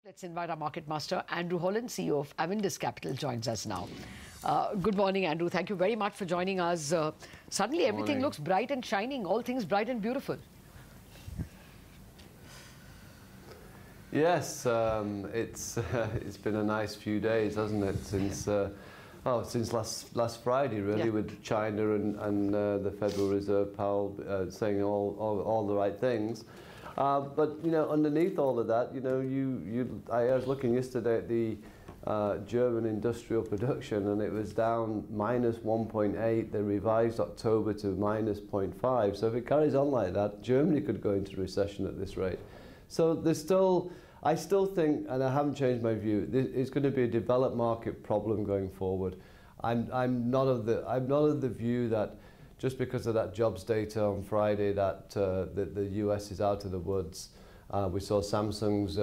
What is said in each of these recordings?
Let's invite our market master, Andrew Holland, CEO of Avendus Capital, joins us now. Good morning, Andrew. Thank you very much for joining us. Suddenly, everything looks bright and shining, all things bright and beautiful. Yes, it's been a nice few days, hasn't it? Since last Friday, really, with China and the Federal Reserve Powell saying all the right things. But you know, underneath all of that, you know, I was looking yesterday at the German industrial production, and it was down -1.8. They revised October to -0.5. So if it carries on like that, Germany could go into recession at this rate. So there's still, I still think, and I haven't changed my view, it's going to be a developed market problem going forward. I'm not of the view that just because of that jobs data on Friday that the US is out of the woods. We saw Samsung's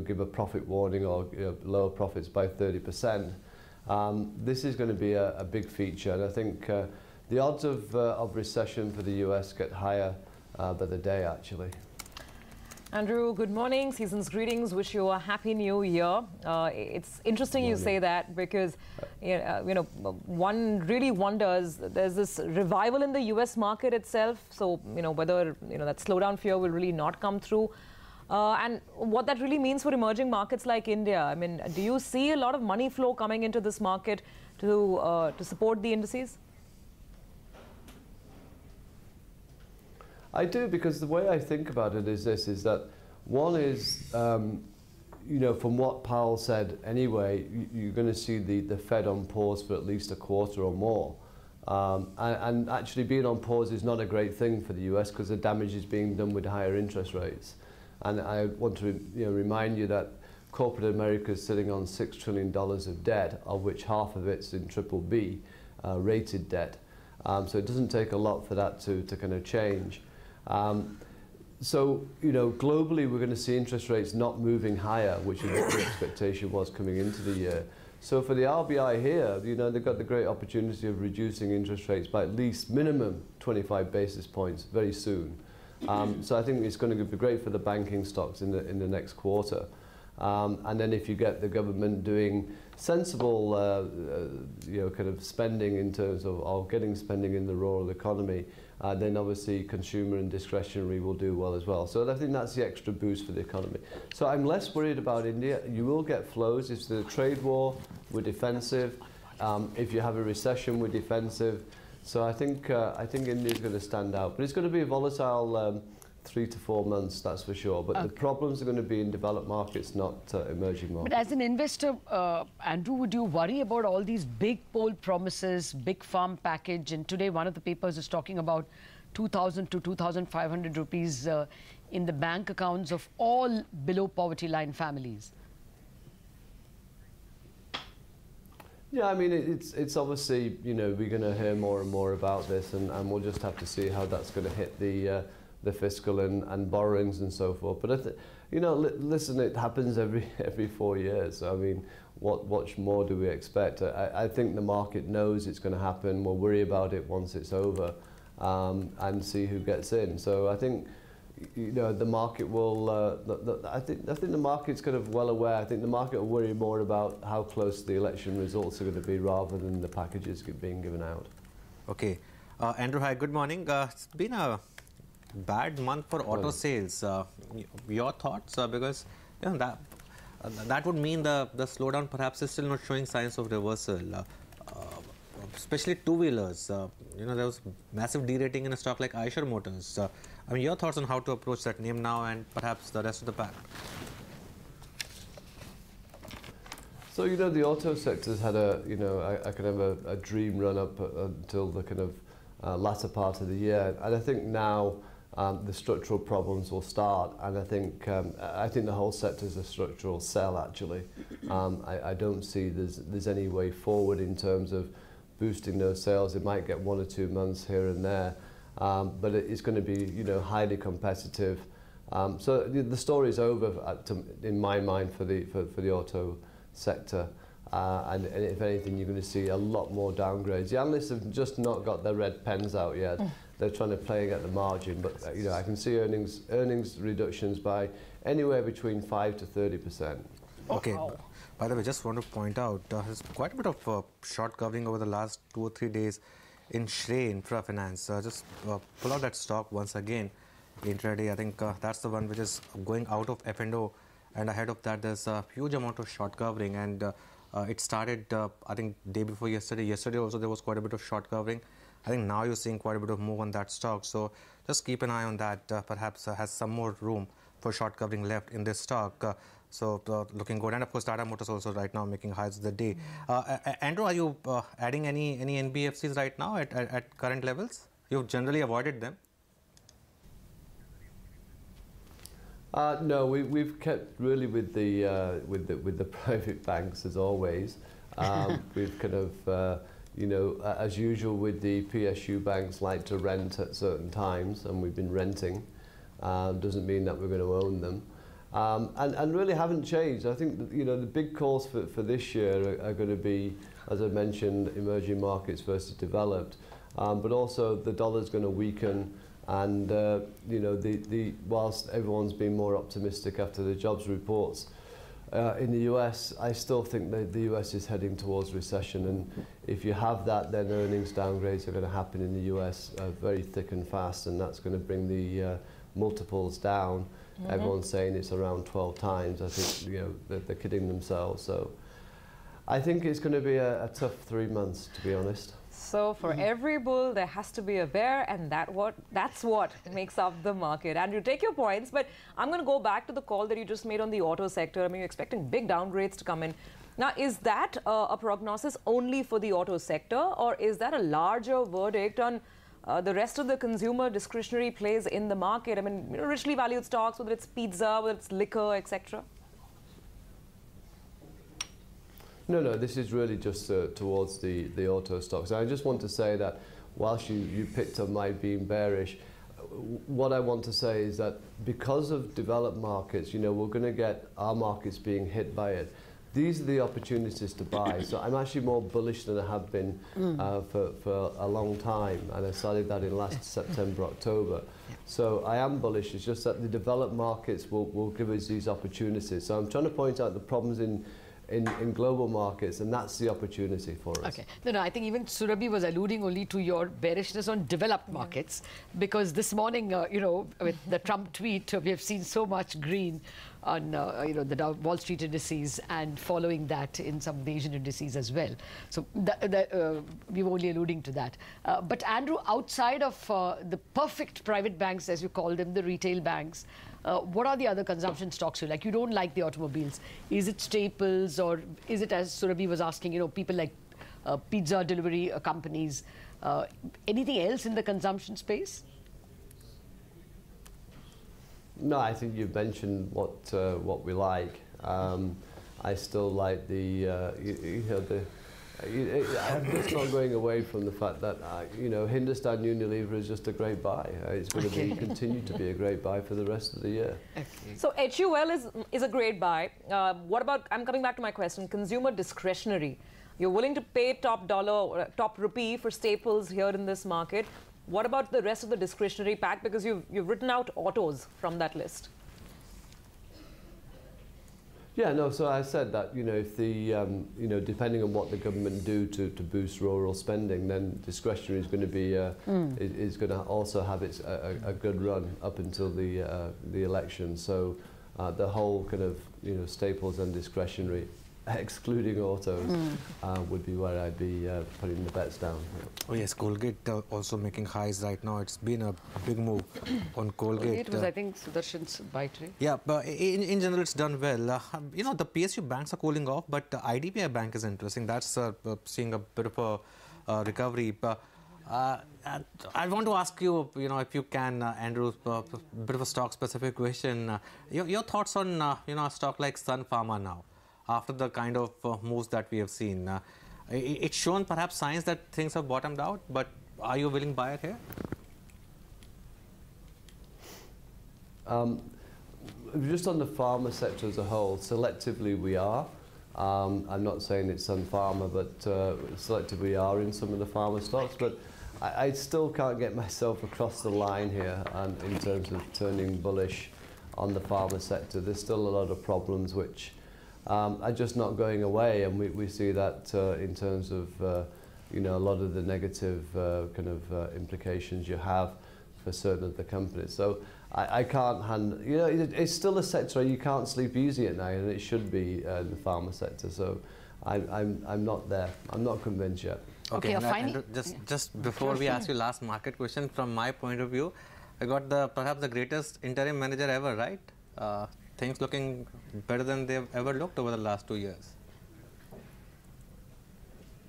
give a profit warning or lower profits by 30%. This is going to be a big feature, and I think the odds of recession for the US get higher by the day, actually. Andrew, good morning. Season's greetings. Wish you a happy new year. It's interesting you say that because, one really wonders, there's this revival in the US market itself. So, whether, that slowdown fear will really not come through. And what that really means for emerging markets like India. I mean, do you see a lot of money flow coming into this market to support the indices? I do, because the way I think about it is this, is that one is, from what Powell said anyway, you're going to see the Fed on pause for at least a quarter or more. And actually being on pause is not a great thing for the US because the damage is being done with higher interest rates. And I want to remind you that corporate America is sitting on $6 trillion of debt, of which half of it's in BBB rated debt. So it doesn't take a lot for that to kind of change. Globally we're going to see interest rates not moving higher, which is what the expectation was coming into the year. So for the RBI here, they've got the great opportunity of reducing interest rates by at least minimum 25 basis points very soon. So I think it's going to be great for the banking stocks in the next quarter. And then if you get the government doing sensible, kind of spending in terms of getting spending in the rural economy, then obviously consumer and discretionary will do well as well. So I think that's the extra boost for the economy. So I'm less worried about India. You will get flows. If there's a trade war, we're defensive. If you have a recession, we're defensive. So I think India's going to stand out. But it's going to be a volatile 3 to 4 months, that's for sure. But the problems are going to be in developed markets, not emerging markets. But as an investor, Andrew, would you worry about all these big poll promises, big farm package? And today one of the papers is talking about 2,000 to 2,500 rupees in the bank accounts of all below poverty line families. Yeah, I mean, it's obviously, we're going to hear more and more about this, and we'll just have to see how that's going to hit the fiscal and borrowings and so forth. But listen, it happens every 4 years. I mean, what more do we expect? I think the market knows it's going to happen. We'll worry about it once it's over, and see who gets in. So I think the market will. I think the market's kind of well aware. I think the market will worry more about how close the election results are going to be rather than the packages being given out. Okay, Andrew, hi. Good morning. It's been a bad month for auto sales. Your thoughts? Because that would mean the slowdown perhaps is still not showing signs of reversal. Especially two-wheelers. There was massive derating in a stock like Eicher Motors. I mean, your thoughts on how to approach that name now and perhaps the rest of the pack? So the auto sector's had a kind of a dream run up until the kind of latter part of the year, and I think now the structural problems will start, and I think the whole sector's a structural sell actually. I don't see there's any way forward in terms of boosting those sales. It might get 1 or 2 months here and there, but it's going to be highly competitive. So the story's over in my mind for the auto sector. And if anything, you're going to see a lot more downgrades. The analysts have just not got their red pens out yet. they're trying to play at the margin. But you know, I can see earnings reductions by anywhere between 5 to 30%. Okay. By the way, just want to point out, there's quite a bit of short covering over the last 2 or 3 days in Shrey Infra Finance. Just pull out that stock once again. Intraday, I think that's the one which is going out of F&O, and ahead of that, there's a huge amount of short covering, and it started, I think, day before yesterday. Yesterday also there was quite a bit of short covering. I think now you're seeing quite a bit of move on that stock, so just keep an eye on that. Perhaps has some more room for short covering left in this stock. So looking good, and of course Tata Motors also right now making highs of the day. Andrew, are you adding any NBFCs right now at current levels? You've generally avoided them. No, we've kept really with the private banks as always. We've kind of you know, as usual with the PSU banks like to rent at certain times, and we've been renting. Doesn't mean that we're going to own them. And really haven't changed. I think that, you know, the big calls for this year are going to be, as I mentioned, emerging markets versus developed, but also the dollar's going to weaken, and you know, whilst everyone's been more optimistic after the jobs reports in the US, I still think that the US is heading towards recession, and if you have that, then earnings downgrades are going to happen in the US very thick and fast, and that's going to bring the multiples down. Everyone's saying it's around 12 times. I think, you know, they're kidding themselves. So I think it's going to be a tough 3 months, to be honest. So for every bull, there has to be a bear, and that's what makes up the market. Andrew, take your points, but I'm going to go back to the call that you just made on the auto sector. I mean, you're expecting big downgrades to come in. Now, is that a prognosis only for the auto sector, or is that a larger verdict on the rest of the consumer discretionary plays in the market? I mean, you know, richly valued stocks, whether it's pizza, whether it's liquor, etc. No, this is really just towards the auto stocks. I just want to say that whilst you picked on my being bearish, what I want to say is that because of developed markets, you know, we're going to get our markets being hit by it. These are the opportunities to buy. So I'm actually more bullish than I have been for a long time, and I started that in last September, October. So I am bullish. It's just that the developed markets will give us these opportunities. So I'm trying to point out the problems in global markets, and that's the opportunity for us. Okay. No, I think even Surabhi was alluding only to your bearishness on developed markets, because this morning, you know, with the Trump tweet, we have seen so much green on, you know, the Wall Street indices, and following that in some of the Asian indices as well. So we were only alluding to that. But Andrew, outside of the perfect private banks, as you call them, the retail banks, what are the other consumption stocks you like? You don't like the automobiles. Is it staples, or is it, as Surabhi was asking, you know, people like pizza delivery companies? Anything else in the consumption space? No, I think you've mentioned what we like. I still like the you know, I'm just not going away from the fact that you know, Hindustan Unilever is just a great buy. It's going to continue to be a great buy for the rest of the year. Okay. So HUL is a great buy. What about, I'm coming back to my question, consumer discretionary. You're willing to pay top dollar or top rupee for staples here in this market. What about the rest of the discretionary pack? Because you've written out autos from that list. Yeah, no, so I said that, you know, if the, you know, depending on what the government do to boost rural spending, then discretionary is going to be, is going to also have its a good run up until the election. So the whole kind of, you know, staples and discretionary, excluding autos, would be where I'd be putting the bets down. Oh yes, Colgate also making highs right now. It's been a big move on Colgate. It was, I think, Sudarshan's buy today. Yeah, but in general, it's done well. You know, the PSU banks are cooling off, but IDBI Bank is interesting. That's seeing a bit of a recovery. I want to ask you, you know, if you can, Andrew, a bit of a stock-specific question. Your thoughts on, you know, a stock like Sun Pharma now, after the kind of moves that we have seen. It's shown perhaps signs that things have bottomed out, but are you a willing buyer here? Just on the pharma sector as a whole, selectively we are. I'm not saying it's Sun Pharma, but selectively we are in some of the pharma stocks. But I still can't get myself across the line here and in terms of turning bullish on the pharma sector. There's still a lot of problems which are just not going away, and we see that in terms of you know, a lot of the negative implications you have for certain of the companies. So I can't handle, you know, it's still a sector you can't sleep easy at night, and it should be the pharma sector. So I'm not there. I'm not convinced yet. Okay, and just before we ask you last market question, from my point of view, I got perhaps the greatest interim manager ever, right? Things looking better than they've ever looked over the last 2 years.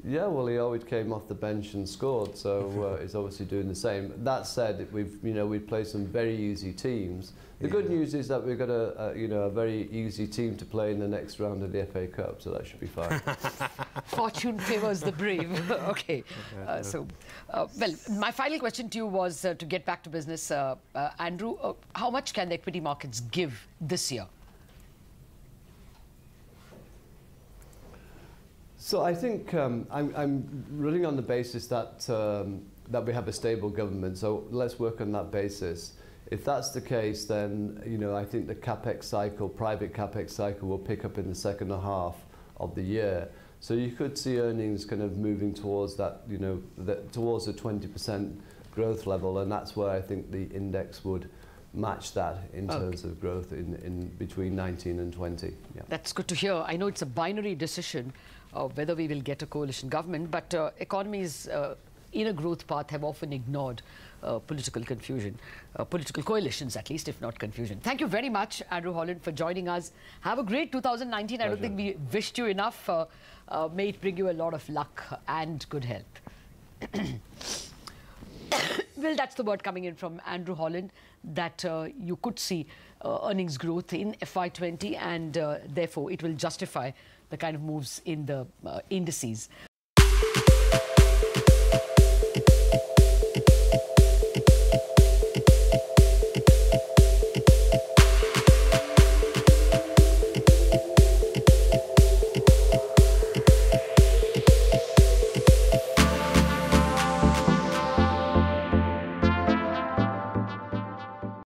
Yeah, well, he always came off the bench and scored, so he's obviously doing the same. That said, we've played some very easy teams. The good news is that we've got a very easy team to play in the next round of the FA Cup, so that should be fine. Fortune favors the brave. Okay. Well, my final question to you was to get back to business. Andrew, how much can the equity markets give this year? So I think I'm running on the basis that that we have a stable government. So let's work on that basis. If that's the case, then I think the capex cycle, private capex cycle, will pick up in the second half of the year. So you could see earnings kind of moving towards that, towards a 20% growth level, and that's where I think the index would match that in terms of growth in between 19 and 20. Yeah. That's good to hear. I know it's a binary decision whether we will get a coalition government, but economies in a growth path have often ignored political confusion, political coalitions at least, if not confusion. Thank you very much, Andrew Holland, for joining us. Have a great 2019. Pleasure. I don't think we wished you enough. May it bring you a lot of luck and good health. Well, that's the word coming in from Andrew Holland, that you could see earnings growth in FY20, and therefore it will justify the kind of moves in the indices.